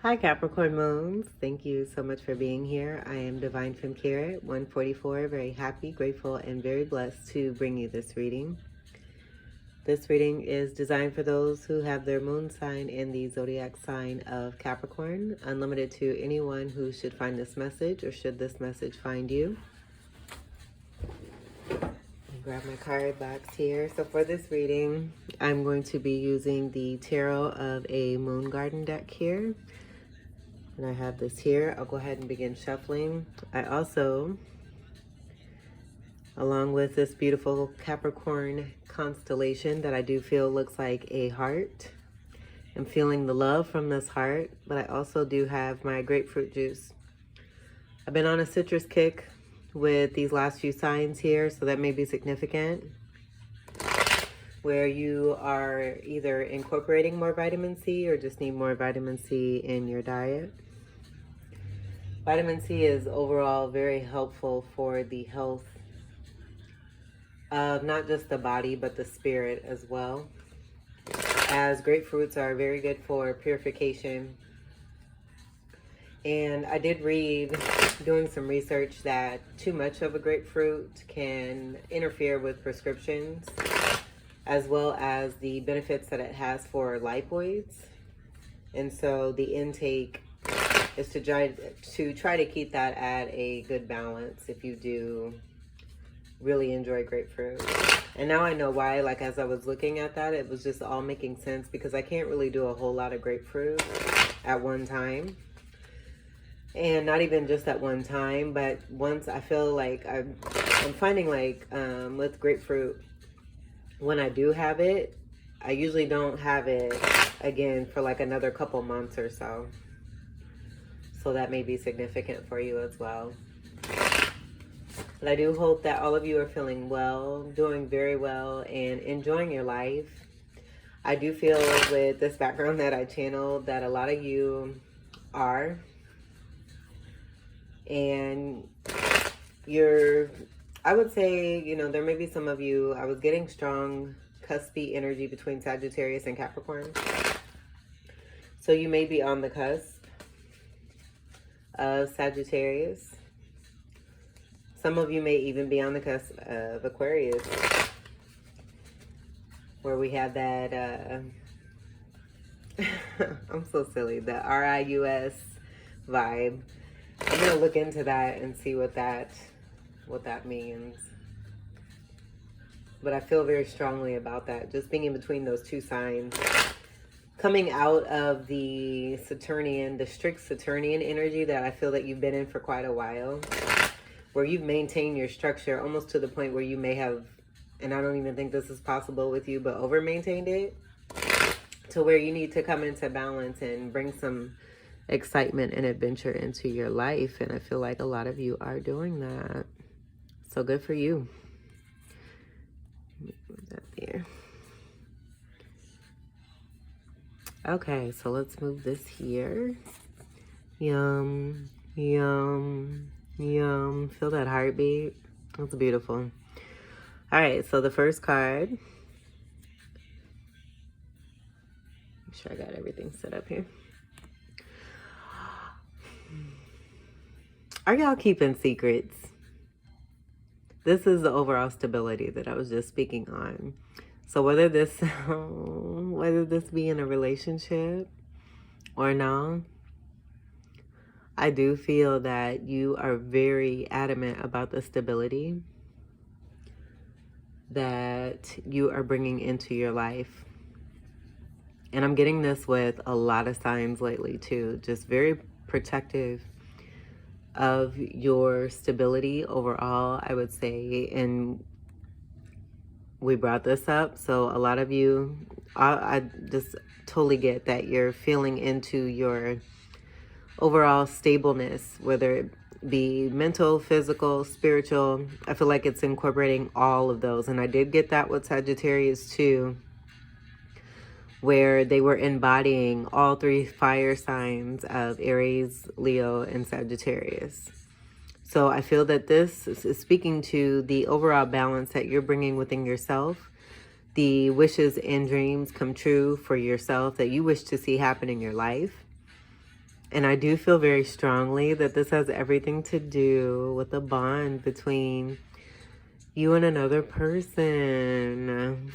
Hi Capricorn Moons, thank you so much for being here. I am Divine Femme Carrot 144, very happy, grateful, and very blessed to bring you this reading. This reading is designed for those who have their moon sign in the zodiac sign of Capricorn, unlimited to anyone who should find this message or should this message find you. Grab my card box here. So for this reading, I'm going to be using the Tarot of a Moon Garden deck here. And I have this here. I'll go ahead and begin shuffling. I also, along with this beautiful Capricorn constellation that I do feel looks like a heart, I'm feeling the love from this heart, but I also do have my grapefruit juice. I've been on a citrus kick with these last few signs here, so that may be significant, where you are either incorporating more vitamin C or just need more vitamin C in your diet. Vitamin C is overall very helpful for the health of not just the body, but the spirit as well, as grapefruits are very good for purification. And I did read, doing some research, that too much of a grapefruit can interfere with prescriptions, as well as the benefits that it has for lipoids. And so the intake is to try to keep that at a good balance if you do really enjoy grapefruit. And now I know why. Like, as I was looking at that, it was just all making sense, because I can't really do a whole lot of grapefruit at one time. And not even just at one time, but once I feel like I'm finding, like, with grapefruit, when I do have it, I usually don't have it again for like another couple months or so. So that may be significant for you as well. But I do hope that all of you are feeling well, doing very well, and enjoying your life. I do feel with this background that I channeled that a lot of you are. And I would say, you know, there may be some of you, I was getting strong cuspy energy between Sagittarius and Capricorn. So you may be on the cusp of Sagittarius. Some of you may even be on the cusp of Aquarius, where we have that, I'm so silly, the RIUS vibe. I'm going to look into that and see what that means. But I feel very strongly about that, just being in between those two signs. Coming out of the Saturnian, the strict Saturnian energy that I feel that you've been in for quite a while, where you've maintained your structure almost to the point where you may have, and I don't even think this is possible with you, but over-maintained it to where you need to come into balance and bring some excitement and adventure into your life. And I feel like a lot of you are doing that. So good for you. Move that there. Okay, so let's move this here. Yum, yum, yum. Feel that heartbeat? That's beautiful. All right, so the first card. Make sure I got everything set up here. Are y'all keeping secrets? This is the overall stability that I was just speaking on. So whether this be in a relationship or no, I do feel that you are very adamant about the stability that you are bringing into your life. And I'm getting this with a lot of signs lately too, just very protective of your stability overall, I would say. And we brought this up, so a lot of you, I just totally get that you're feeling into your overall stableness, whether it be mental, physical, spiritual. I feel like it's incorporating all of those. And I did get that with Sagittarius too, where they were embodying all three fire signs of Aries, Leo, and Sagittarius. So I feel that this is speaking to the overall balance that you're bringing within yourself, the wishes and dreams come true for yourself that you wish to see happen in your life. And I do feel very strongly that this has everything to do with the bond between you and another person.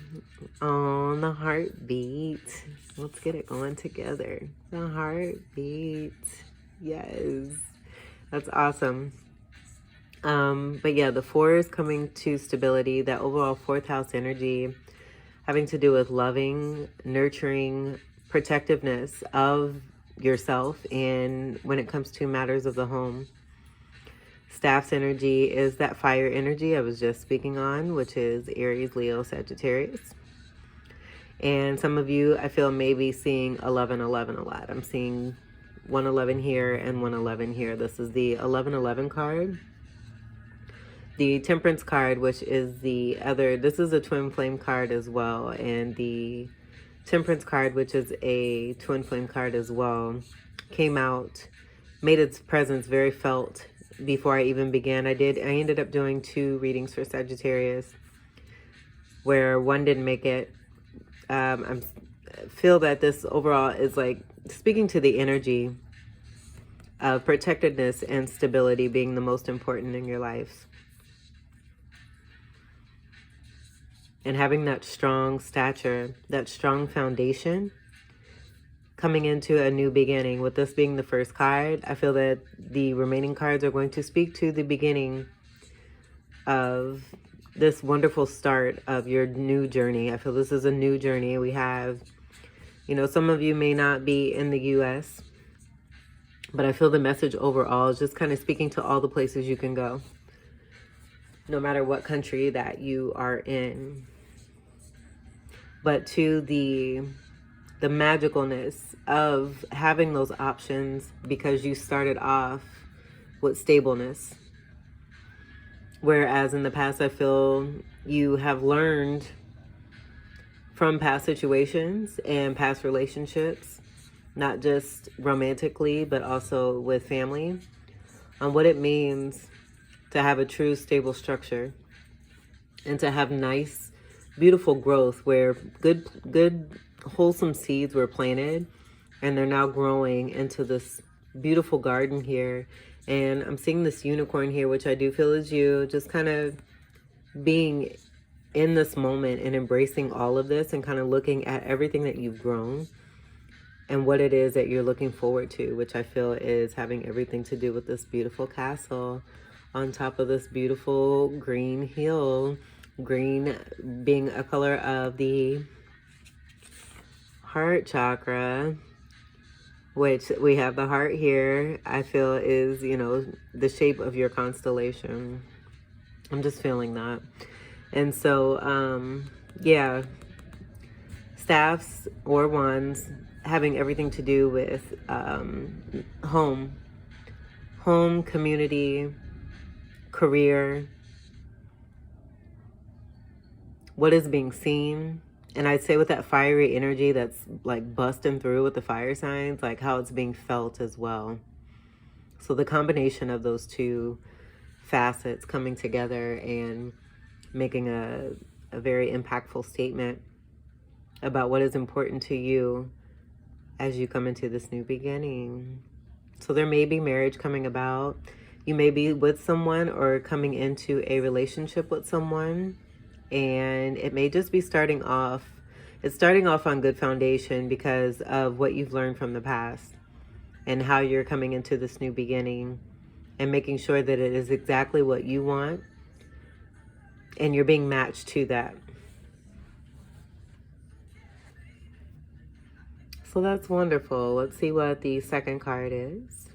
On the heartbeat. Let's get it going together. The heartbeat. Yes. That's awesome. But yeah, the 4 is coming to stability. That overall 4th house energy having to do with loving, nurturing, protectiveness of yourself, and when it comes to matters of the home. Staff's energy is that fire energy I was just speaking on, which is Aries, Leo, Sagittarius. And some of you, I feel, may be seeing 1111 a lot. I'm seeing 111 here and 111 here. This is the 1111 card. The Temperance card, which is the other, this is a twin flame card as well. And the Temperance card, which is a twin flame card as well, came out, made its presence very felt before I even began. I ended up doing 2 readings for Sagittarius, where one didn't make it. I feel that this overall is like speaking to the energy of protectedness and stability being the most important in your life. And having that strong stature, that strong foundation, coming into a new beginning. With this being the first card, I feel that the remaining cards are going to speak to the beginning of this wonderful start of your new journey. I feel this is a new journey. We have, you know, some of you may not be in the U.S., but I feel the message overall is just kind of speaking to all the places you can go, no matter what country that you are in. But to the magicalness of having those options because you started off with stableness. Whereas in the past, I feel you have learned from past situations and past relationships, not just romantically, but also with family, on what it means to have a true stable structure and to have nice, beautiful growth where good, wholesome seeds were planted and they're now growing into this beautiful garden here. And I'm seeing this unicorn here, which I do feel is you, just kind of being in this moment and embracing all of this and kind of looking at everything that you've grown and what it is that you're looking forward to, which I feel is having everything to do with this beautiful castle on top of this beautiful green hill. Green being a color of the heart chakra, which we have the heart here, I feel is, you know, the shape of your constellation. I'm just feeling that. And so, yeah, staffs or wands having everything to do with home, community, career, what is being seen. And I'd say with that fiery energy that's like busting through with the fire signs, like how it's being felt as well. So the combination of those two facets coming together and making a very impactful statement about what is important to you as you come into this new beginning. So there may be marriage coming about. You may be with someone or coming into a relationship with someone. And it may just be starting off. It's starting off on good foundation because of what you've learned from the past and how you're coming into this new beginning and making sure that it is exactly what you want and you're being matched to that. So that's wonderful. Let's see what the second card is.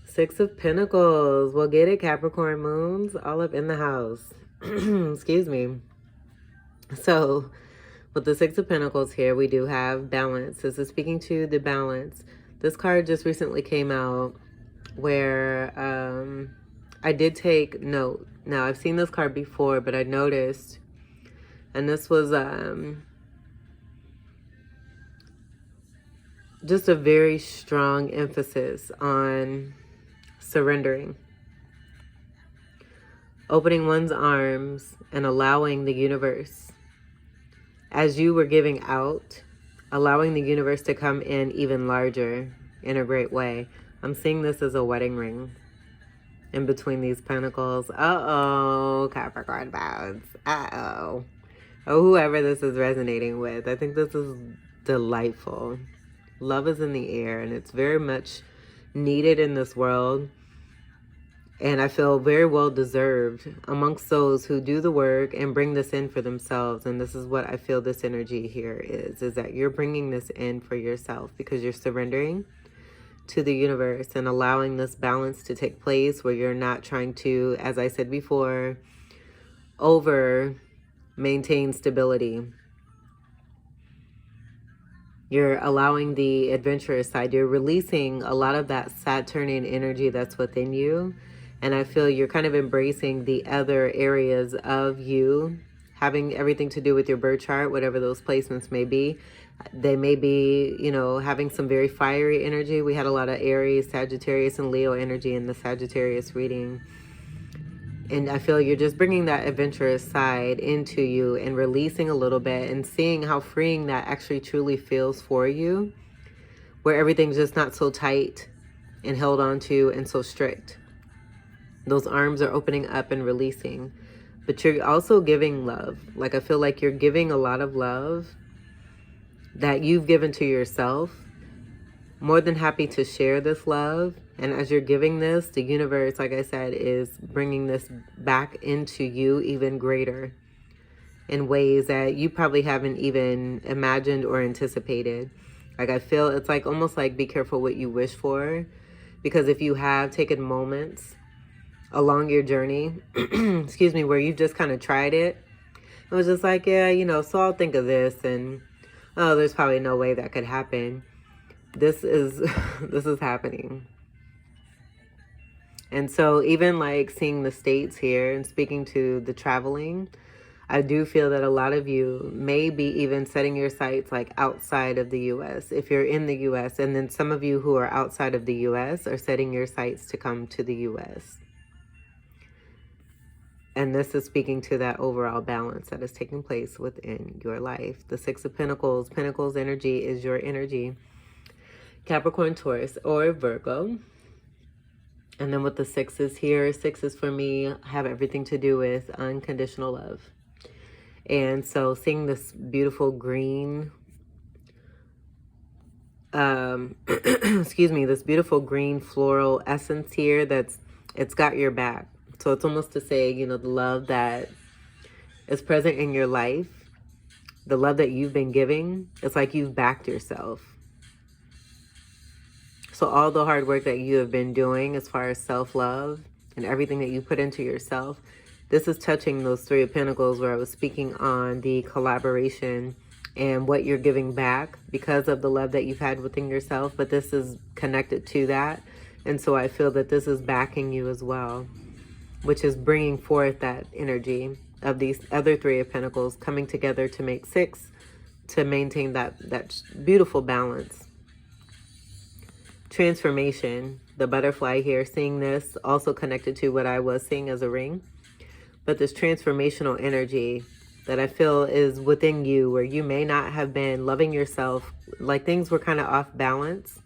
6 of Pentacles. We'll get it, Capricorn moons, all up in the house. Excuse me. So with the 6 of Pentacles here, we do have balance. This is speaking to the balance. This card just recently came out where I did take note. Now, I've seen this card before, but I noticed, and this was just a very strong emphasis on surrendering. Opening one's arms and allowing the universe, as you were giving out, allowing the universe to come in even larger in a great way. I'm seeing this as a wedding ring in between these pentacles. Uh-oh, Capricorn bounds. Uh-oh. Oh, whoever this is resonating with. I think this is delightful. Love is in the air, and it's very much needed in this world. And I feel very well deserved amongst those who do the work and bring this in for themselves. And this is what I feel this energy here is that you're bringing this in for yourself because you're surrendering to the universe and allowing this balance to take place where you're not trying to, as I said before, over maintain stability. You're allowing the adventurous side. You're releasing a lot of that Saturnian energy that's within you. And I feel you're kind of embracing the other areas of you, having everything to do with your birth chart, whatever those placements may be. They may be, you know, having some very fiery energy. We had a lot of Aries, Sagittarius, and Leo energy in the Sagittarius reading. And I feel you're just bringing that adventurous side into you and releasing a little bit and seeing how freeing that actually truly feels for you, where everything's just not so tight and held on to and so strict. Those arms are opening up and releasing, but you're also giving love. Like, I feel like you're giving a lot of love that you've given to yourself. More than happy to share this love. And as you're giving this, the universe, like I said, is bringing this back into you even greater in ways that you probably haven't even imagined or anticipated. Like, I feel it's like almost like be careful what you wish for, because if you have taken moments along your journey, excuse me, where you've just kind of tried it, it was just like, yeah, you know, so I'll think of this, and oh, there's probably no way that could happen. This is this is happening. And so even like seeing the states here and speaking to the traveling, I do feel that a lot of you may be even setting your sights like outside of the US if you're in the US, and then some of you who are outside of the US are setting your sights to come to the US. And this is speaking to that overall balance that is taking place within your life. The Six of Pentacles, Pentacles energy is your energy. Capricorn, Taurus, or Virgo. And then with the sixes here, sixes for me have everything to do with unconditional love. And so seeing this beautiful green, excuse me, this beautiful green floral essence here it's got your back. So it's almost to say, you know, the love that is present in your life, the love that you've been giving, it's like you've backed yourself. So all the hard work that you have been doing as far as self-love and everything that you put into yourself, this is touching those Three of Pentacles where I was speaking on the collaboration and what you're giving back because of the love that you've had within yourself. But this is connected to that. And so I feel that this is backing you as well, which is bringing forth that energy of these other Three of Pentacles coming together to make six, to maintain that beautiful balance. Transformation, the butterfly here, seeing this also connected to what I was seeing as a ring. But this transformational energy that I feel is within you, where you may not have been loving yourself, like things were kind of off balance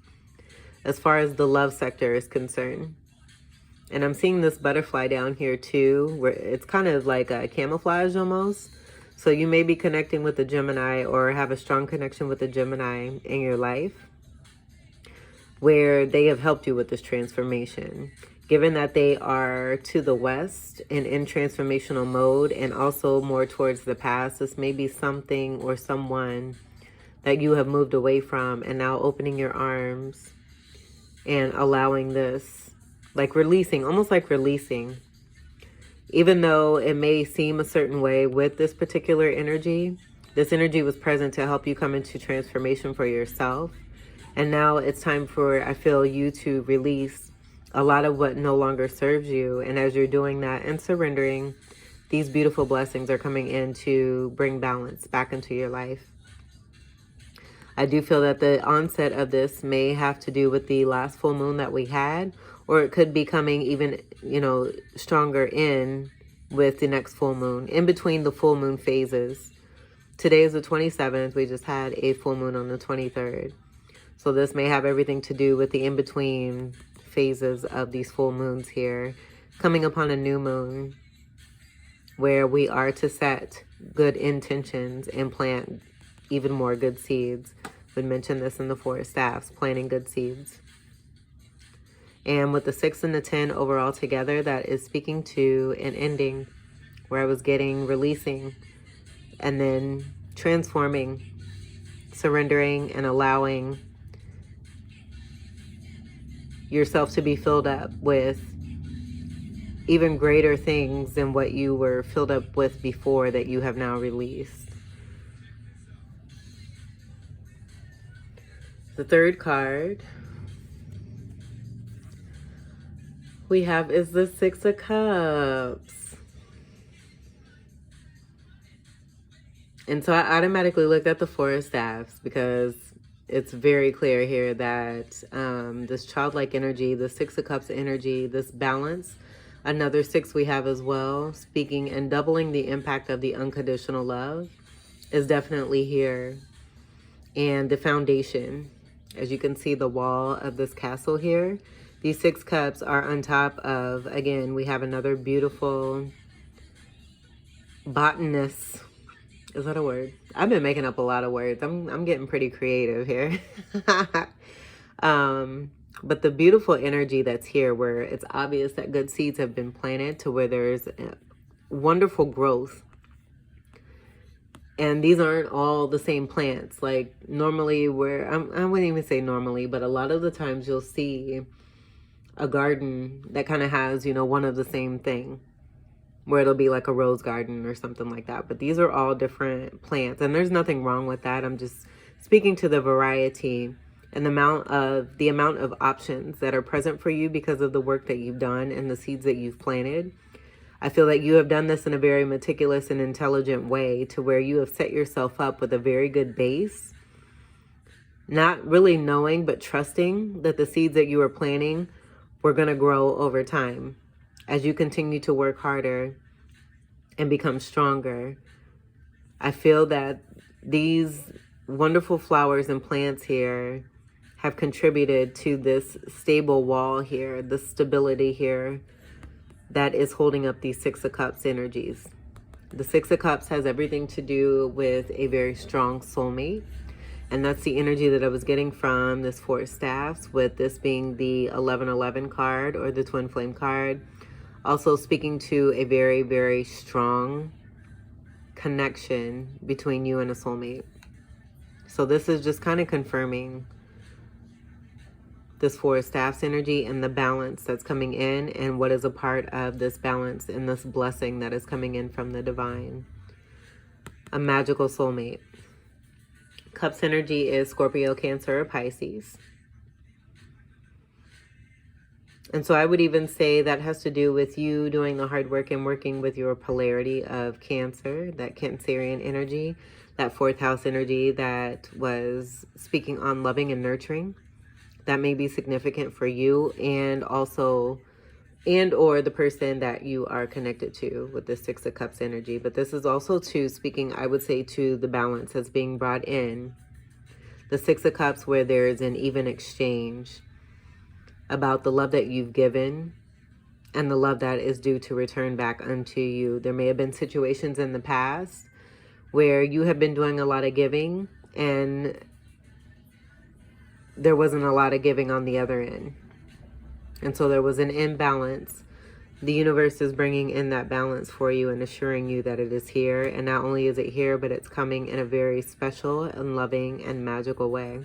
as far as the love sector is concerned. And I'm seeing this butterfly down here too, where it's kind of like a camouflage almost. So you may be connecting with a Gemini or have a strong connection with a Gemini in your life, where they have helped you with this transformation. Given that they are to the west and in transformational mode and also more towards the past, this may be something or someone that you have moved away from and now opening your arms and allowing this, like releasing, almost like releasing. Even though it may seem a certain way with this particular energy, this energy was present to help you come into transformation for yourself. And now it's time for, I feel, you to release a lot of what no longer serves you. And as you're doing that and surrendering, these beautiful blessings are coming in to bring balance back into your life. I do feel that the onset of this may have to do with the last full moon that we had, or it could be coming even, you know, stronger in with the next full moon, in between the full moon phases. Today is the 27th. We just had a full moon on the 23rd. So this may have everything to do with the in-between phases of these full moons here, coming upon a new moon, where we are to set good intentions and plant even more good seeds. We mentioned this in the Four of Staffs, planting good seeds. And with the 6 and the 10 overall together, that is speaking to an ending, where I was getting releasing and then transforming, surrendering, and allowing yourself to be filled up with even greater things than what you were filled up with before, that you have now released. The third card we have is the 6 of Cups. And so I automatically looked at the Four of Staffs, because it's very clear here that this childlike energy, the 6 of Cups energy, this balance, another 6 we have as well, speaking and doubling the impact of the unconditional love, is definitely here. And the foundation, as you can see, the wall of this castle here, these 6 cups are on top of, again, we have another beautiful botanist. Is that a word? I've been making up a lot of words. I'm getting pretty creative here. But the beautiful energy that's here, where it's obvious that good seeds have been planted, to where there's wonderful growth. And these aren't all the same plants. Like normally, where I wouldn't even say normally, but a lot of the times you'll see a garden that kind of has, you know, one of the same thing, where it'll be like a rose garden or something like that. But these are all different plants, and there's nothing wrong with that. I'm just speaking to the variety and the amount of options that are present for you because of the work that you've done and the seeds that you've planted. I feel that you have done this in a very meticulous and intelligent way, to where you have set yourself up with a very good base, not really knowing but trusting that the seeds that you are planting were going to grow over time as you continue to work harder and become stronger. I feel that these wonderful flowers and plants here have contributed to this stable wall here, the stability here that is holding up these 6 of Cups energies. The 6 of Cups has everything to do with a very strong soulmate. And that's the energy that I was getting from this Four of Staffs, with this being the 1111 card, or the Twin Flame card. Also speaking to a very, very strong connection between you and a soulmate. So this is just kind of confirming this Four of Staffs energy and the balance that's coming in, and what is a part of this balance and this blessing that is coming in from the divine. A magical soulmate. Cups energy is Scorpio, Cancer, or Pisces. And so I would even say that has to do with you doing the hard work and working with your polarity of Cancer, that Cancerian energy, that 4th house energy that was speaking on loving and nurturing. That may be significant for you, and also, and or the person that you are connected to with the 6 of Cups energy. But this is also too speaking, I would say, to the balance that's being brought in. The 6 of Cups, where there is an even exchange about the love that you've given and the love that is due to return back unto you. There may have been situations in the past where you have been doing a lot of giving, and there wasn't a lot of giving on the other end. And so there was an imbalance. The universe is bringing in that balance for you and assuring you that it is here. And not only is it here, but it's coming in a very special and loving and magical way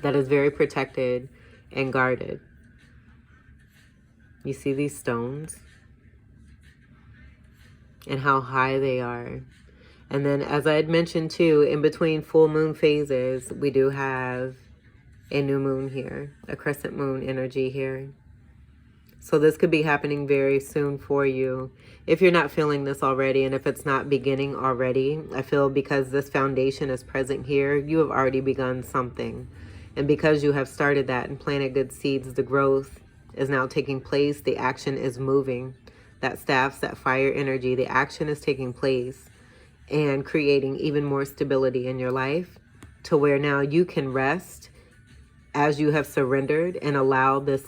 that is very protected and guarded. You see these stones and how high they are. And then, as I had mentioned too, in between full moon phases, we do have a new moon here, a crescent moon energy here. So this could be happening very soon for you if you're not feeling this already. And if it's not beginning already, I feel because this foundation is present here, you have already begun something. And because you have started that and planted good seeds, the growth is now taking place. The action is moving. That staffs, that fire energy, the action is taking place and creating even more stability in your life, to where now you can rest as you have surrendered and allowed this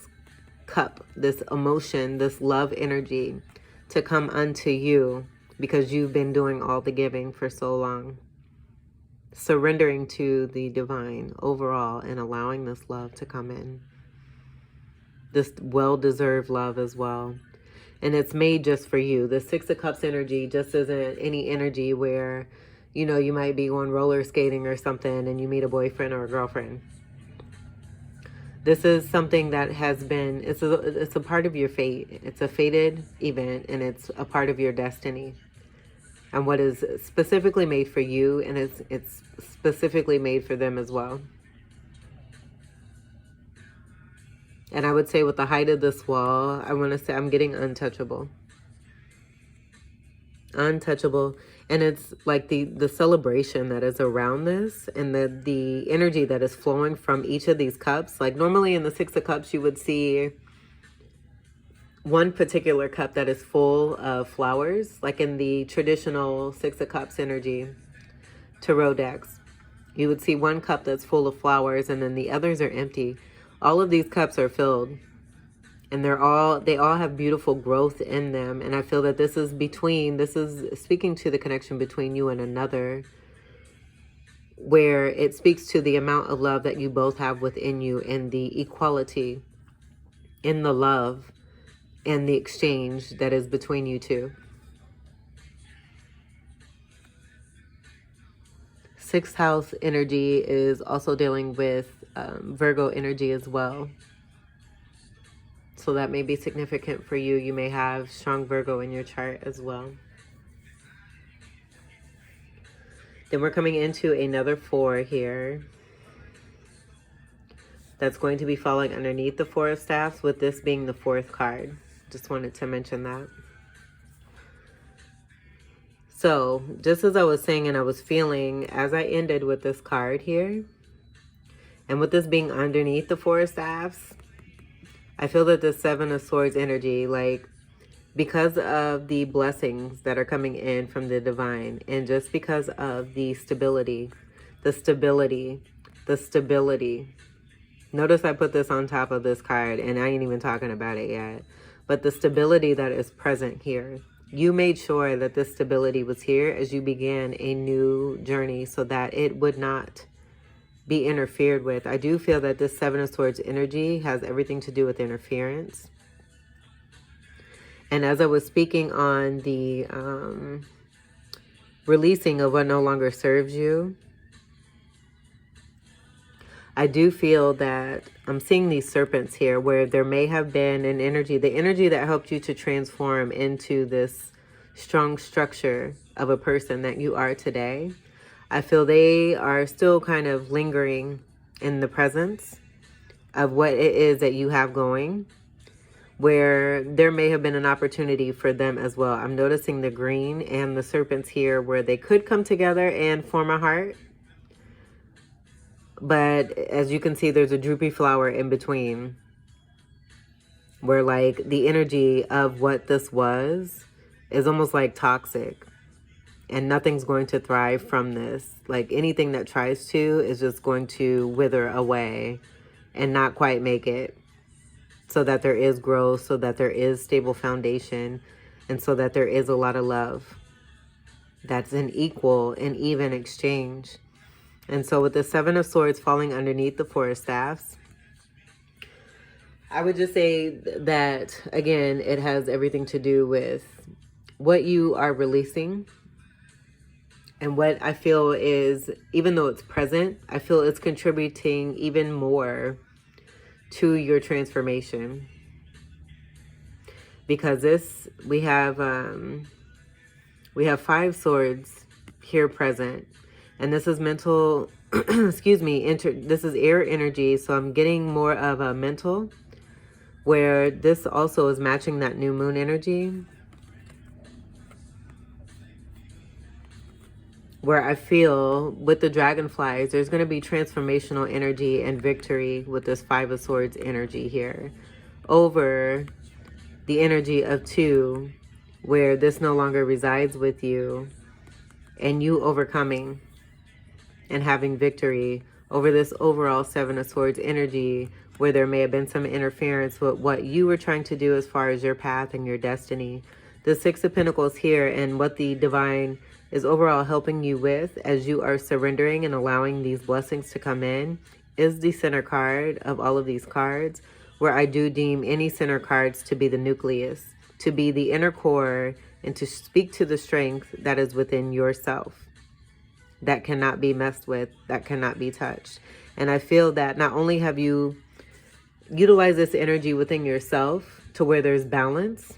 cup, this emotion, this love energy to come unto you, because you've been doing all the giving for so long. Surrendering to the divine overall and allowing this love to come in. This well-deserved love as well. And it's made just for you. The Six of Cups energy just isn't any energy where, you know, you might be going roller skating or something and you meet a boyfriend or a girlfriend. This is something that has been, it's a part of your fate. It's a fated event, and it's a part of your destiny. And what is specifically made for you, and it's specifically made for them as well. And I would say with the height of this wall, I want to say I'm getting untouchable. Untouchable. And it's like the celebration that is around this, and the energy that is flowing from each of these cups. Like normally in the Six of Cups, you would see one particular cup that is full of flowers. Like in the traditional Six of Cups energy tarot decks, you would see one cup that's full of flowers, and then the others are empty. All of these cups are filled. And they all have beautiful growth in them. And I feel that this is speaking to the connection between you and another, where it speaks to the amount of love that you both have within you, and the equality in the love and the exchange that is between you two. Sixth house energy is also dealing with Virgo energy as well. So that may be significant for you. You may have strong Virgo in your chart as well. Then we're coming into another 4 here. That's going to be falling underneath the Four of Staffs, with this being the 4th card. Just wanted to mention that. So just as I was saying and I was feeling, as I ended with this card here, and with this being underneath the Four of Staffs, I feel that the Seven of Swords energy, like, because of the blessings that are coming in from the divine, and just because of the stability. Notice I put this on top of this card, and I ain't even talking about it yet. But the stability that is present here. You made sure that this stability was here as you began a new journey, so that it would not be interfered with. I do feel that this Seven of Swords energy has everything to do with interference. And as I was speaking on the releasing of what no longer serves you, I do feel that I'm seeing these serpents here, where there may have been an energy, the energy that helped you to transform into this strong structure of a person that you are today. I feel they are still kind of lingering in the presence of what it is that you have going, where there may have been an opportunity for them as well. I'm noticing the green and the serpents here, where they could come together and form a heart. But as you can see, there's a droopy flower in between, where like the energy of what this was is almost like toxic. And nothing's going to thrive from this. Like anything that tries to is just going to wither away and not quite make it. So that there is growth, so that there is stable foundation, and so that there is a lot of love. That's an equal and even exchange. And so with the Seven of Swords falling underneath the Four of Staffs, I would just say that, again, it has everything to do with what you are releasing. And what I feel is, even though it's present, I feel it's contributing even more to your transformation. Because this, we have 5 swords here present. And this is mental, excuse me, this is air energy. So I'm getting more of a mental, where this also is matching that new moon energy. Where I feel with the dragonflies, there's going to be transformational energy and victory with this 5 of Swords energy here over the energy of 2, where this no longer resides with you, and you overcoming and having victory over this overall Seven of Swords energy, where there may have been some interference with what you were trying to do as far as your path and your destiny. The Six of Pentacles here, and what the divine is overall helping you with as you are surrendering and allowing these blessings to come in, is the center card of all of these cards, where I do deem any center cards to be the nucleus, to be the inner core, and to speak to the strength that is within yourself, that cannot be messed with, that cannot be touched. And I feel that not only have you utilized this energy within yourself to where there's balance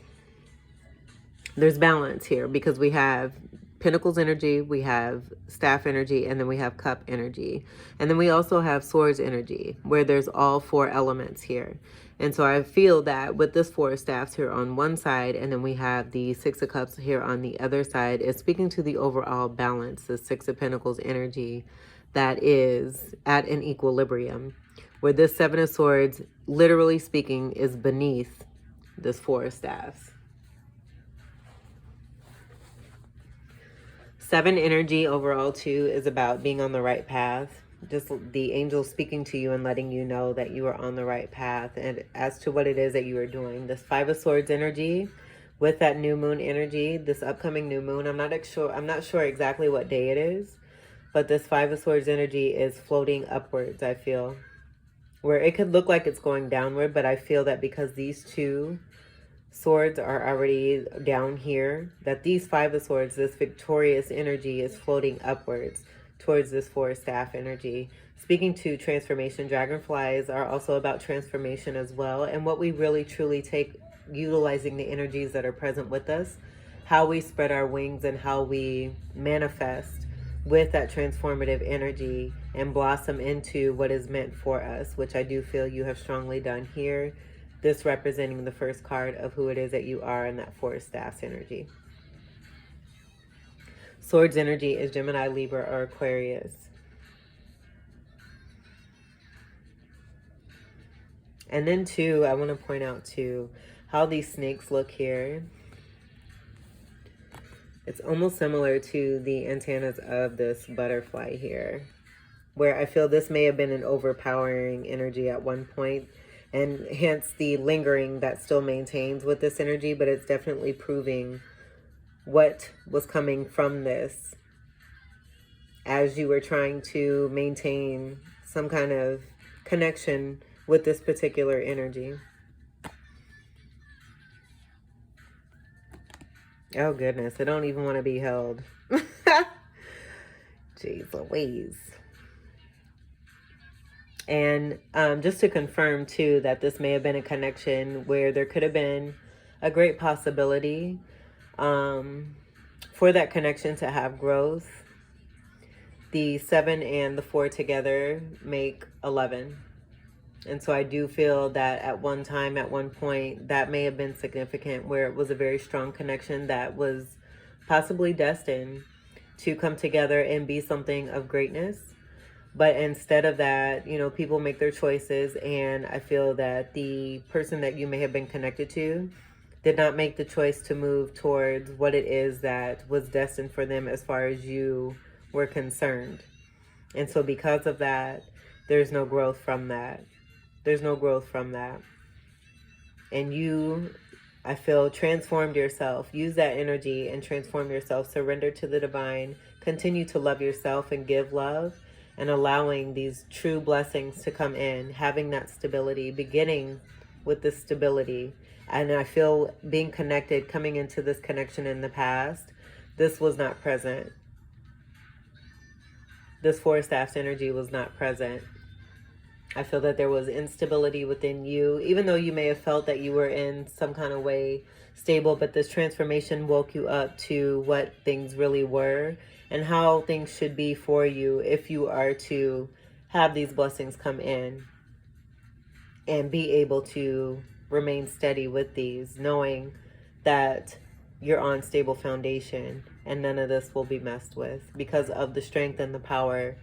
here, because we have Pentacles energy, we have Staff energy, and then we have Cup energy. And then we also have Swords energy, where there's all four elements here. And so I feel that with this Four of Staffs here on one side, and then we have the Six of Cups here on the other side, is speaking to the overall balance, the Six of Pentacles energy that is at an equilibrium, where this Seven of Swords, literally speaking, is beneath this Four of Staffs. Seven energy overall too is about being on the right path. Just the angel speaking to you and letting you know that you are on the right path and as to what it is that you are doing. This Five of Swords energy with that new moon energy, this upcoming new moon, I'm not sure exactly what day it is, but this Five of Swords energy is floating upwards, I feel. Where it could look like it's going downward, but I feel that because these two swords are already down here, that these Five of Swords, this victorious energy, is floating upwards towards this Four of Staff energy. Speaking to transformation, dragonflies are also about transformation as well, and what we really truly take, utilizing the energies that are present with us, how we spread our wings and how we manifest with that transformative energy and blossom into what is meant for us, which I do feel you have strongly done here. This representing the first card of who it is that you are in that Four of Staffs energy. Swords energy is Gemini, Libra, or Aquarius. And then too, I want to point out too, how these snakes look here. It's almost similar to the antennas of this butterfly here, where I feel this may have been an overpowering energy at one point, and hence the lingering that still maintains with this energy, but it's definitely proving what was coming from this as you were trying to maintain some kind of connection with this particular energy. Oh goodness, I don't even want to be held. Jeez Louise. And just to confirm too, that this may have been a connection where there could have been a great possibility for that connection to have growth. The 7 and the 4 together make 11. And so I do feel that at one time, at one point, that may have been significant, where it was a very strong connection that was possibly destined to come together and be something of greatness. But instead of that, you know, people make their choices, and I feel that the person that you may have been connected to did not make the choice to move towards what it is that was destined for them as far as you were concerned. And so because of that, there's no growth from that. There's no growth from that. And you, I feel, transformed yourself. Use that energy and transform yourself. Surrender to the divine. Continue to love yourself and give love. And allowing these true blessings to come in, having that stability, beginning with the stability. And I feel being connected, coming into this connection in the past, this was not present. This Four of Staffs energy was not present. I feel that there was instability within you, even though you may have felt that you were in some kind of way stable, but this transformation woke you up to what things really were and how things should be for you if you are to have these blessings come in and be able to remain steady with these, knowing that you're on stable foundation and none of this will be messed with because of the strength and the power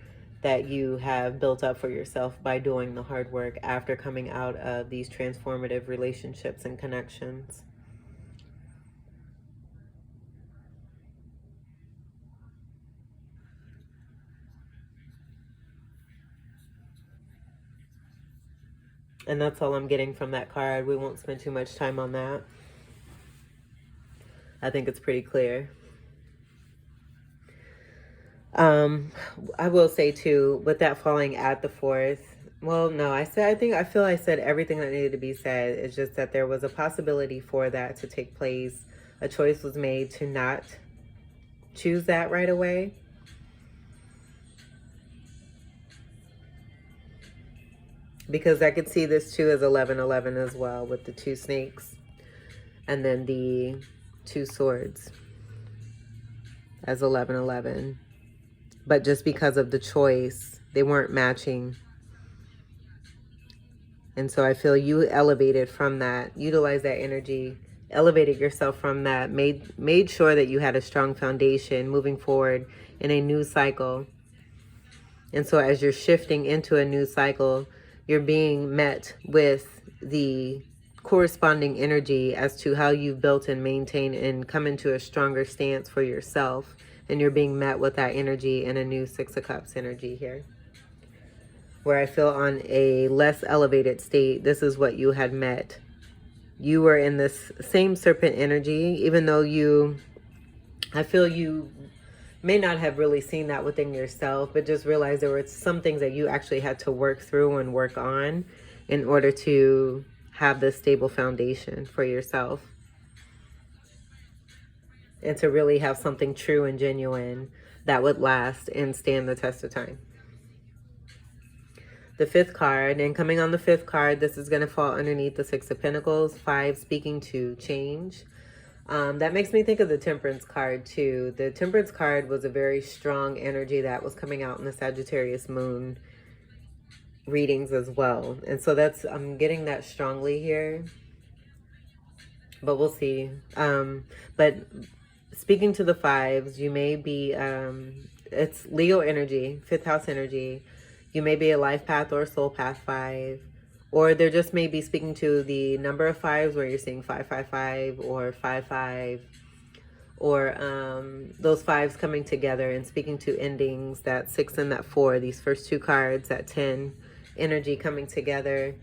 that you have built up for yourself by doing the hard work after coming out of these transformative relationships and connections. And that's all I'm getting from that card. We won't spend too much time on that. I think it's pretty clear. I will say too, with that falling at the fourth, well, no, I feel I said everything that needed to be said. It's just that there was a possibility for that to take place. A choice was made to not choose that right away. Because I could see this too as 11-11 as well, with the 2 snakes and then the 2 swords as 11-11. But just because of the choice, they weren't matching. And so I feel you elevated from that, utilized that energy, elevated yourself from that, made sure that you had a strong foundation moving forward in a new cycle. And so as you're shifting into a new cycle, you're being met with the corresponding energy as to how you've built and maintained and come into a stronger stance for yourself. And you're being met with that energy in a new 6 of Cups energy here. Where I feel on a less elevated state, this is what you had met. You were in this same serpent energy, even though I feel you may not have really seen that within yourself, but just realize there were some things that you actually had to work through and work on in order to have this stable foundation for yourself. And to really have something true and genuine that would last and stand the test of time. The 5th card, and coming on the 5th card, this is going to fall underneath the 6 of Pentacles, 5 speaking to change. That makes me think of the Temperance card too. The Temperance card was a very strong energy that was coming out in the Sagittarius moon readings as well. And so I'm getting that strongly here. But we'll see. But speaking to the 5s, you may be, it's Leo energy, 5th house energy. You may be a life path or soul path 5. Or there just may be speaking to the number of 5s where you're seeing 555 or 55. Or those 5s coming together and speaking to endings, that 6 and that 4. These first 2 cards, that 10 energy coming together.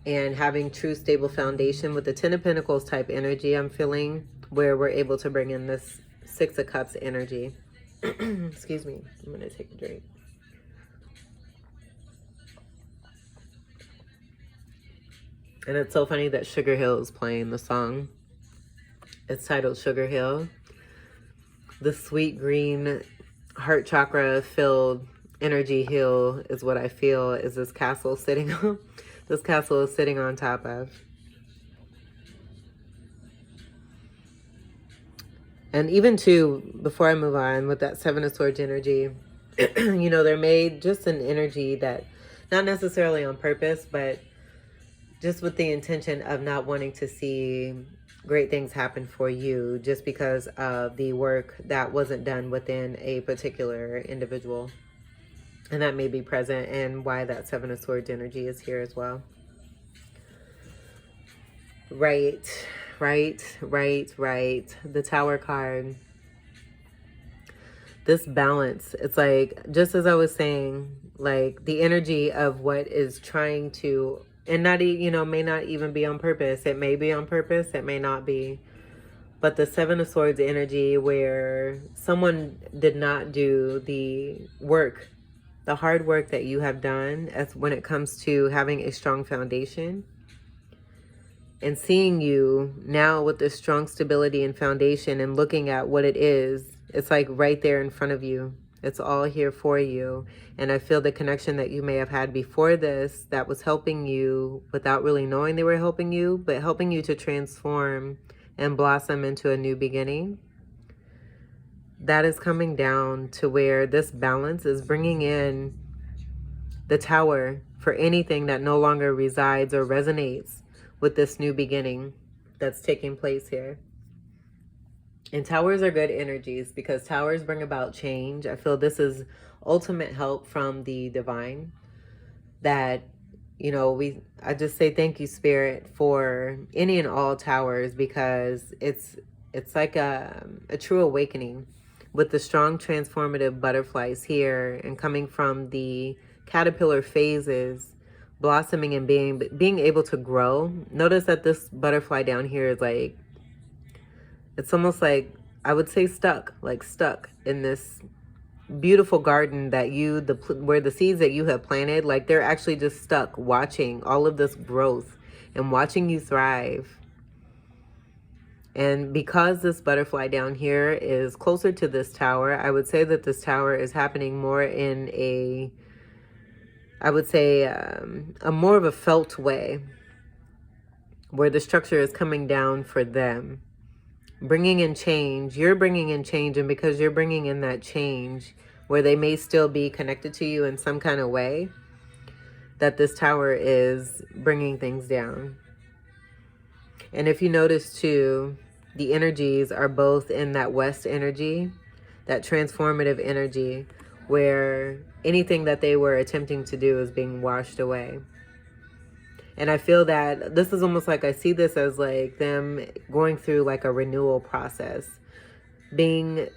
And having true stable foundation with the 10 of Pentacles type energy I'm feeling, where we're able to bring in this 6 of Cups energy. Excuse me, I'm going to take a drink. And it's so funny that Sugar Hill is playing the song. It's titled Sugar Hill. The sweet green heart chakra filled energy hill is what I feel is this castle sitting on. This castle is sitting on top of. And even too, before I move on with that 7 of Swords energy, you know, they're made just an energy that, not necessarily on purpose, but just with the intention of not wanting to see great things happen for you just because of the work that wasn't done within a particular individual. And that may be present and why that 7 of Swords energy is here as well. Right. The Tower card. This balance, it's like, just as I was saying, like the energy of what is trying to, and not, you know, may not even be on purpose. It may be on purpose. It may not be. But the 7 of Swords energy where someone did not do the work, the hard work that you have done as when it comes to having a strong foundation. And seeing you now with this strong stability and foundation and looking at what it is, it's like right there in front of you. It's all here for you. And I feel the connection that you may have had before this that was helping you without really knowing they were helping you, but helping you to transform and blossom into a new beginning. That is coming down to where this balance is bringing in the Tower for anything that no longer resides or resonates with this new beginning that's taking place here. And Towers are good energies because Towers bring about change. I feel this is ultimate help from the divine that, you know, I just say thank you, Spirit, for any and all Towers, because it's like a true awakening with the strong transformative butterflies here and coming from the caterpillar phases blossoming and being able to grow. Notice that this butterfly down here is like, it's almost like, I would say stuck in this beautiful garden that where the seeds that you have planted, like they're actually just stuck watching all of this growth and watching you thrive. And because this butterfly down here is closer to this tower, I would say that this tower is happening more in a, I would say, a more of a felt way, where the structure is coming down for them, bringing in change. You're bringing in change, and because you're bringing in that change, where they may still be connected to you in some kind of way, that this tower is bringing things down. And if you notice too, the energies are both in that west energy, that transformative energy, where anything that they were attempting to do is being washed away. And I feel that this is almost like, I see this as like them going through like a renewal process, being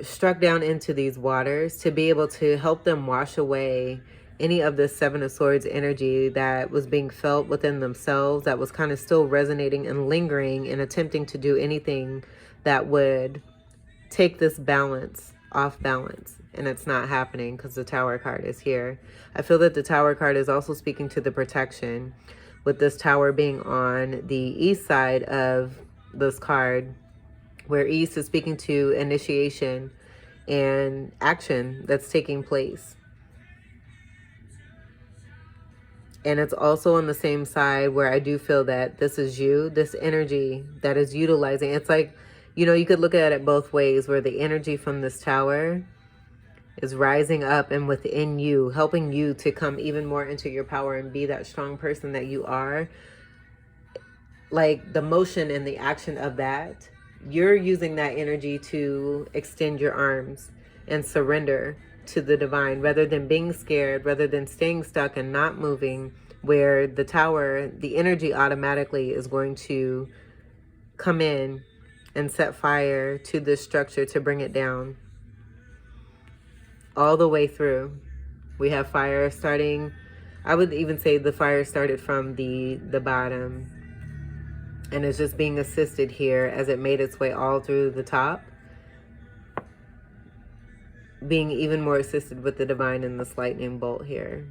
struck down into these waters to be able to help them wash away any of the Seven of Swords energy that was being felt within themselves, that was kind of still resonating and lingering and attempting to do anything that would take this balance off balance. And it's not happening because the Tower card is here. I feel that the Tower card is also speaking to the protection, with this Tower being on the east side of this card, where east is speaking to initiation and action that's taking place. And it's also on the same side where I do feel that this is you, this energy that is utilizing. It's like, you know, you could look at it both ways, where the energy from this tower is rising up and within you, helping you to come even more into your power and be that strong person that you are. Like the motion and the action of that, you're using that energy to extend your arms and surrender to the divine, rather than being scared, rather than staying stuck and not moving, where the tower, the energy automatically is going to come in and set fire to this structure to bring it down all the way through. We have fire starting, I would even say the fire started from the bottom, and it's just being assisted here as it made its way all through the top, being even more assisted with the divine in this lightning bolt here,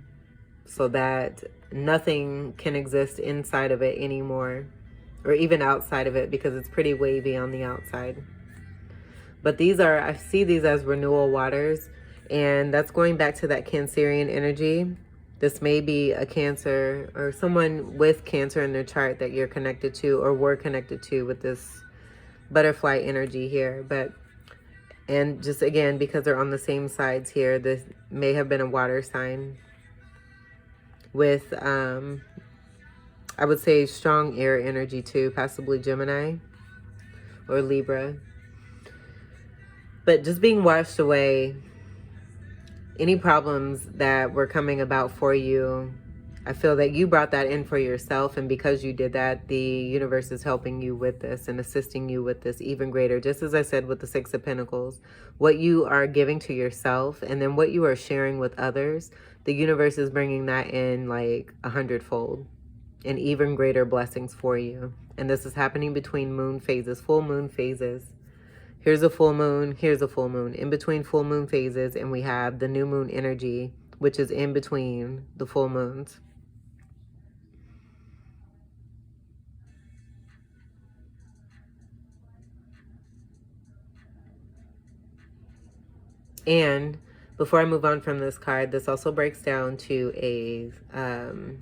so that nothing can exist inside of it anymore, or even outside of it, because it's pretty wavy on the outside. But these are, I see these as renewal waters, and that's going back to that Cancerian energy. This may be a Cancer or someone with Cancer in their chart that you're connected to or were connected to with this butterfly energy here. But and just again, because they're on the same sides here, this may have been a water sign with, I would say, strong air energy too, possibly Gemini or Libra. But just being washed away, any problems that were coming about for you, I feel that you brought that in for yourself, and because you did that, the universe is helping you with this and assisting you with this even greater. Just as I said with the Six of Pentacles, what you are giving to yourself and then what you are sharing with others, the universe is bringing that in like 100-fold and even greater blessings for you. And this is happening between moon phases, full moon phases. Here's a full moon, here's a full moon. In between full moon phases, and we have the new moon energy, which is in between the full moons. And before I move on from this card, this also breaks down to a an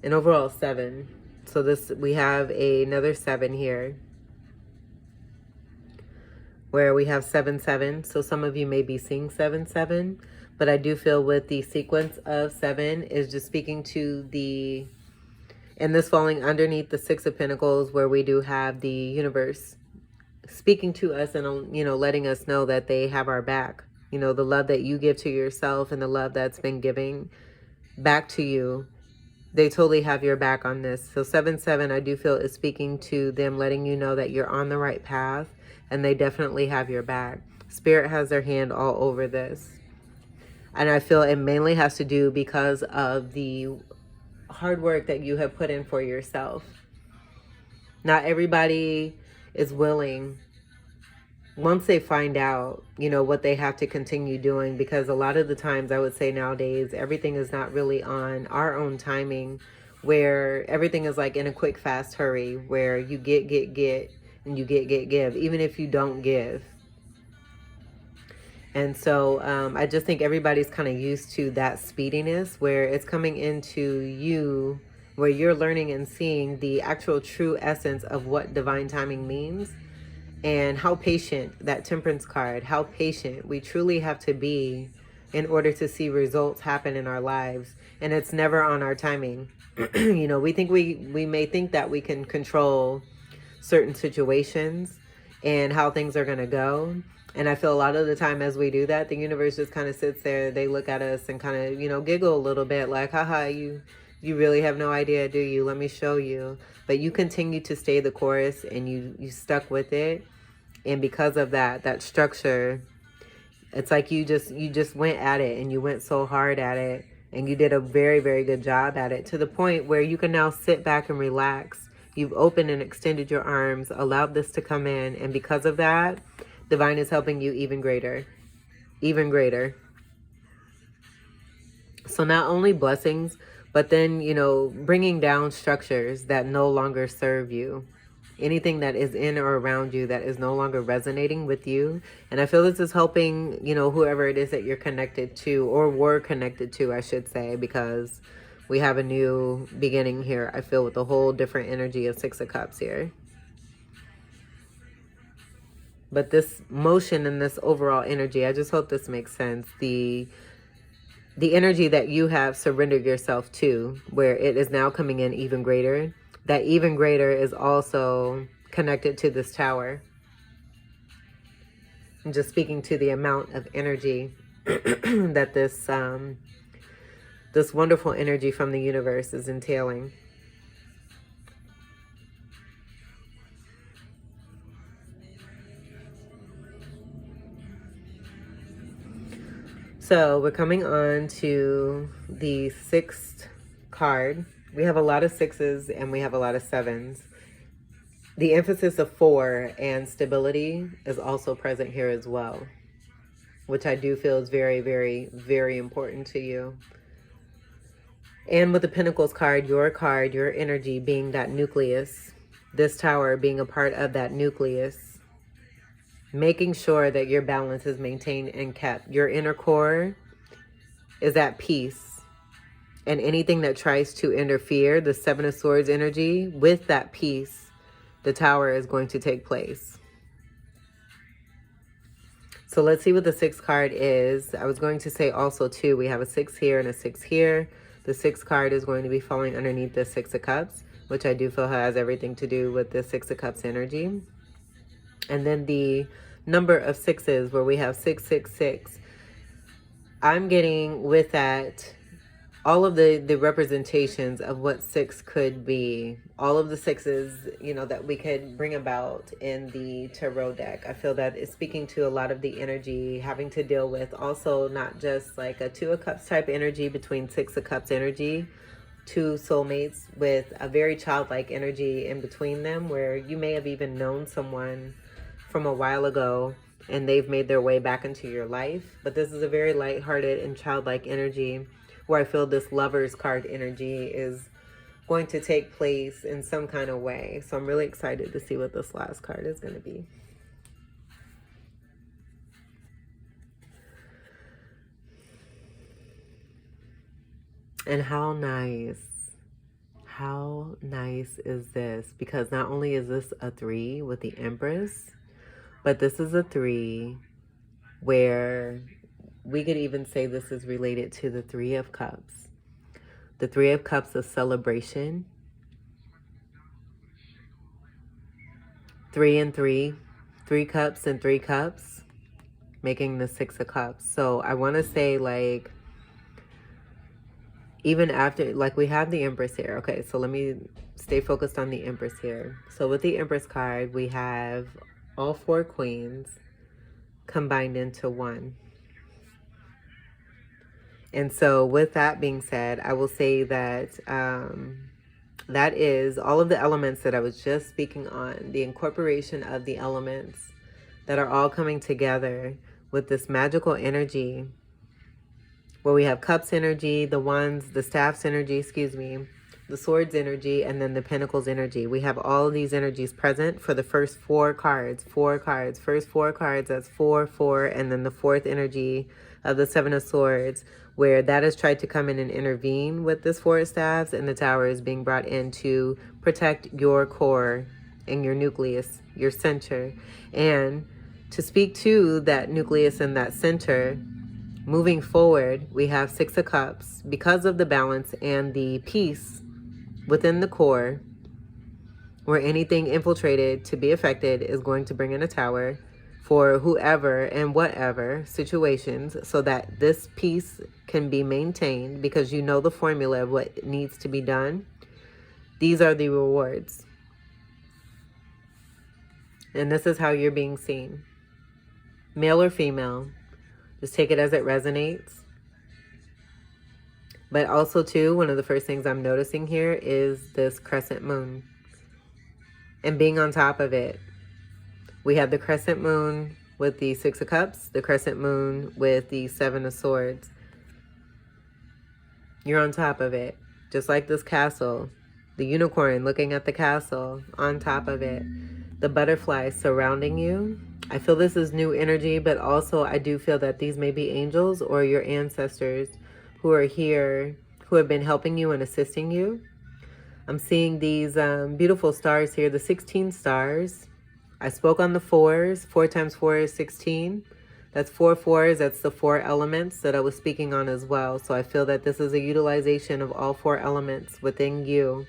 overall 7. So this, we have another 7 here, where we have 7-7. So some of you may be seeing 7-7, but I do feel with the sequence of 7 is just speaking to the, and this falling underneath the Six of Pentacles, where we do have the universe speaking to us and, you know, letting us know that they have our back. You know, the love that you give to yourself and the love that's been giving back to you, they totally have your back on this. So 7-7, I do feel, is speaking to them, letting you know that you're on the right path, and they definitely have your back. Spirit has their hand all over this. And I feel it mainly has to do because of the hard work that you have put in for yourself. Not everybody is willing, once they find out, what they have to continue doing, because a lot of the times I would say nowadays, everything is not really on our own timing, where everything is like in a quick, fast hurry, where you get, and you get, give, even if you don't give. And so I just think everybody's kind of used to that speediness where it's coming into you, where you're learning and seeing the actual true essence of what divine timing means, and how patient, that temperance card, how patient we truly have to be in order to see results happen in our lives. And it's never on our timing. We think we may think that we can control certain situations and how things are going to go. And I feel a lot of the time as we do that, the universe just kind of sits there. They look at us and kind of, giggle a little bit like, haha, you really have no idea, do you? Let me show you. But you continue to stay the course, and you stuck with it. And because of that structure, it's like you just went at it, and you went so hard at it, and you did a very, very good job at it, to the point where you can now sit back and relax. You've opened and extended your arms, allowed this to come in. And because of that, divine is helping you even greater, even greater. So not only blessings, but then, bringing down structures that no longer serve you. Anything that is in or around you that is no longer resonating with you. And I feel this is helping, whoever it is that you're connected to, or were connected to, I should say, because we have a new beginning here, I feel, with a whole different energy of Six of Cups here. But this motion and this overall energy, I just hope this makes sense. The energy that you have surrendered yourself to, where it is now coming in even greater. That even greater is also connected to this tower. I'm just speaking to the amount of energy that this wonderful energy from the universe is entailing. So we're coming on to the sixth card. We have a lot of sixes and we have a lot of sevens. The emphasis of 4 and stability is also present here as well, which I do feel is very, very, very important to you. And with the Pentacles card, your energy being that nucleus, this tower being a part of that nucleus, making sure that your balance is maintained and kept. Your inner core is at peace. And anything that tries to interfere, the Seven of Swords energy, with that peace, the tower is going to take place. So let's see what the 6th card is. I was going to say also too, we have a 6 here and a 6 here. The 6th card is going to be falling underneath the 6 of Cups, which I do feel has everything to do with the 6 of Cups energy. And then the number of 6s, where we have 666. I'm getting with that all of the representations of what 6 could be. All of the 6s, that we could bring about in the tarot deck. I feel that it's speaking to a lot of the energy having to deal with also not just like a 2 of Cups type energy between 6 of Cups energy. 2 soulmates with a very childlike energy in between them, where you may have even known someone from a while ago and they've made their way back into your life. But this is a very lighthearted and childlike energy, where I feel this Lovers card energy is going to take place in some kind of way. So I'm really excited to see what this last card is going to be. And how nice is this? Because not only is this a 3 with the Empress, but this is a 3 where we could even say this is related to the 3 of Cups. The 3 of Cups is celebration. 3 and 3. 3 cups and 3 cups, making the 6 of Cups. So I want to say, like, even after, like, we have the Empress here. Okay, so let me stay focused on the Empress here. So with the Empress card, we have all 4 queens combined into one. And so with that being said, I will say that that is all of the elements that I was just speaking on, the incorporation of the elements that are all coming together with this magical energy where we have cups energy, the wands, the staffs energy, excuse me, the swords energy, and then the pentacles energy. We have all of these energies present for the first four cards, first four cards, that's 4, 4, and then the fourth energy of the Seven of Swords, where that has tried to come in and intervene with this Four of Staffs, and the Tower is being brought in to protect your core and your nucleus, your center. And to speak to that nucleus and that center, moving forward, we have Six of Cups because of the balance and the peace within the core, where anything infiltrated to be affected is going to bring in a tower for whoever and whatever situations, so that this peace can be maintained because you know the formula of what needs to be done. These are the rewards. And this is how you're being seen. Male or female, just take it as it resonates. But also too, one of the first things I'm noticing here is this crescent moon. And being on top of it. We have the crescent moon with the Six of Cups, the crescent moon with the Seven of Swords. You're on top of it. Just like this castle. The unicorn looking at the castle, on top of it. The butterflies surrounding you. I feel this is new energy, but also I do feel that these may be angels or your ancestors who are here, who have been helping you and assisting you. I'm seeing these beautiful stars here, the 16 stars. I spoke on the 4s. 4 times 4 is 16. That's 4 4s. That's the 4 elements that I was speaking on as well. So I feel that this is a utilization of all 4 elements within you.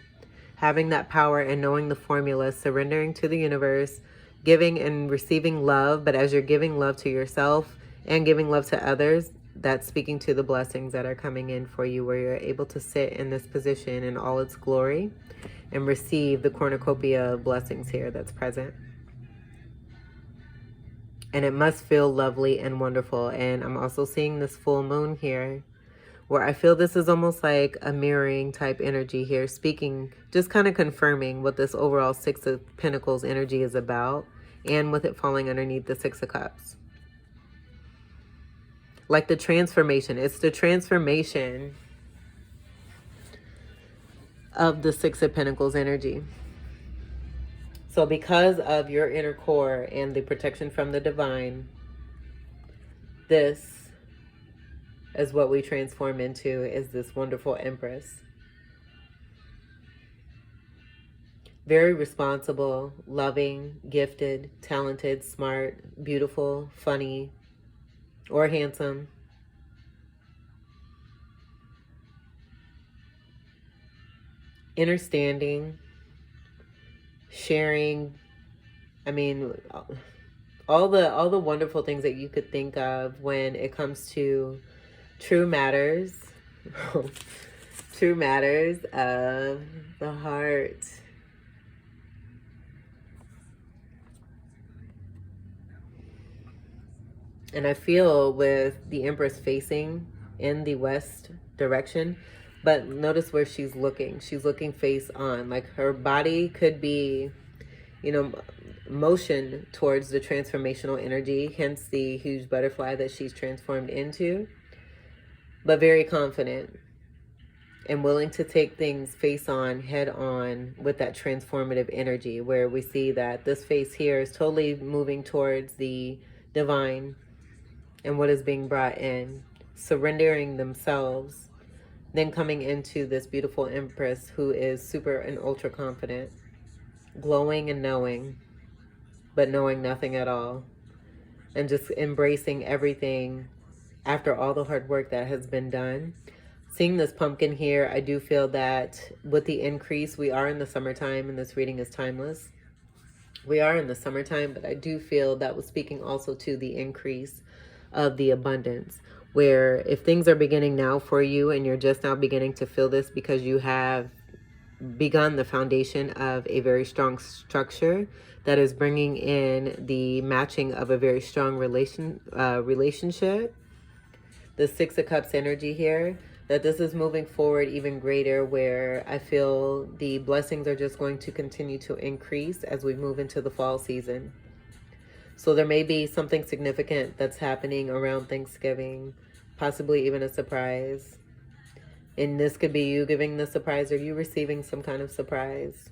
Having that power and knowing the formula, surrendering to the universe, giving and receiving love. But as you're giving love to yourself and giving love to others, that's speaking to the blessings that are coming in for you, where you're able to sit in this position in all its glory and receive the cornucopia of blessings here that's present. And it must feel lovely and wonderful. And I'm also seeing this full moon here, where I feel this is almost like a mirroring type energy here, speaking, just kind of confirming what this overall Six of Pentacles energy is about, and with it falling underneath the Six of Cups. Like the transformation. It's the transformation of the Six of Pentacles energy. So because of your inner core and the protection from the divine, this is what we transform into, is this wonderful Empress. Very responsible, loving, gifted, talented, smart, beautiful, funny, or handsome. Understanding, sharing, I mean, all the wonderful things that you could think of when it comes to true matters. True matters of the heart. And I feel with the Empress facing in the west direction, but notice where she's looking. She's looking face on. Like her body could be, you know, motion towards the transformational energy, hence the huge butterfly that she's transformed into, but very confident and willing to take things face on, head on, with that transformative energy, where we see that this face here is totally moving towards the divine and what is being brought in, surrendering themselves, then coming into this beautiful Empress who is super and ultra confident, glowing and knowing, but knowing nothing at all, and just embracing everything after all the hard work that has been done. Seeing this pumpkin here, I do feel that with the increase, we are in the summertime, and this reading is timeless. We are in the summertime, but I do feel that was speaking also to the increase of the abundance, where if things are beginning now for you and you're just now beginning to feel this because you have begun the foundation of a very strong structure that is bringing in the matching of a very strong relationship, the Six of Cups energy here, that this is moving forward even greater, where I feel the blessings are just going to continue to increase as we move into the fall season. So there may be something significant that's happening around Thanksgiving, possibly even a surprise. And this could be you giving the surprise or you receiving some kind of surprise.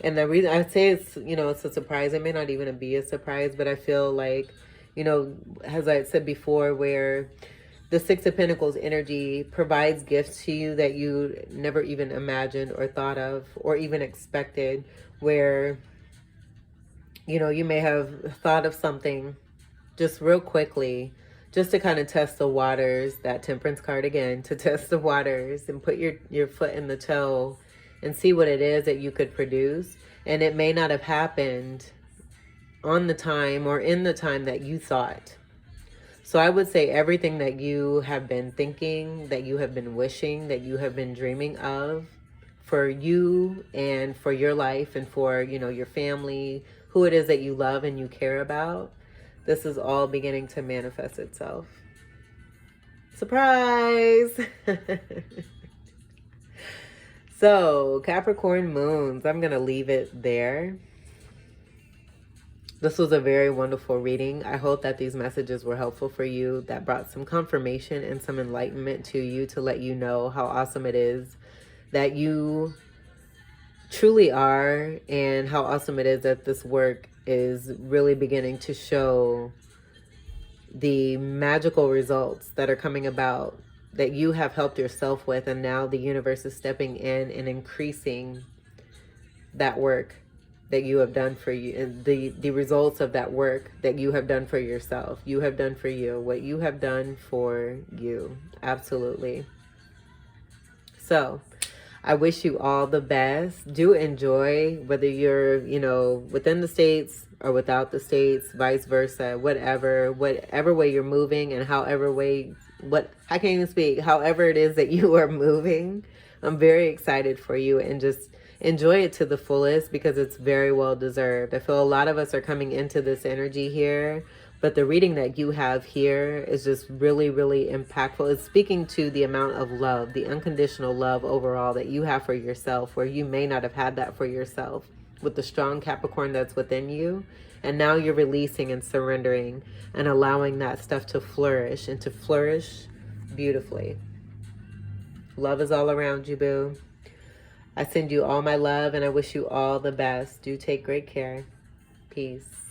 And the reason I say it's, it's a surprise, it may not even be a surprise, but I feel like, as I said before, where the Six of Pentacles energy provides gifts to you that you never even imagined or thought of or even expected, where, you may have thought of something just real quickly, just to kind of test the waters, that Temperance card again, to test the waters and put your foot in the toe and see what it is that you could produce. And it may not have happened on the time or in the time that you thought. So I would say everything that you have been thinking, that you have been wishing, that you have been dreaming of for you and for your life and for, your family, who it is that you love and you care about, this is all beginning to manifest itself. Surprise! So, Capricorn moons, I'm going to leave it there. This was a very wonderful reading. I hope that these messages were helpful for you, that brought some confirmation and some enlightenment to you to let you know how awesome it is that you truly are, and how awesome it is that this work is really beginning to show the magical results that are coming about, that you have helped yourself with, and now the universe is stepping in and increasing that work that you have done for you, and the results of that work that you have done for yourself. You have done for you what you have done for you. Absolutely. So I wish you all the best. Do enjoy, whether you're, within the States or without the States, vice versa, whatever way you're moving, and I can't even speak, however it is that you are moving. I'm very excited for you, and just enjoy it to the fullest, because it's very well deserved. I feel a lot of us are coming into this energy here, but the reading that you have here is just really, really impactful. It's speaking to the amount of love, the unconditional love overall that you have for yourself, where you may not have had that for yourself, with the strong Capricorn that's within you. And now you're releasing and surrendering and allowing that stuff to flourish, and to flourish beautifully. Love is all around you, boo. I send you all my love, and I wish you all the best. Do take great care. Peace.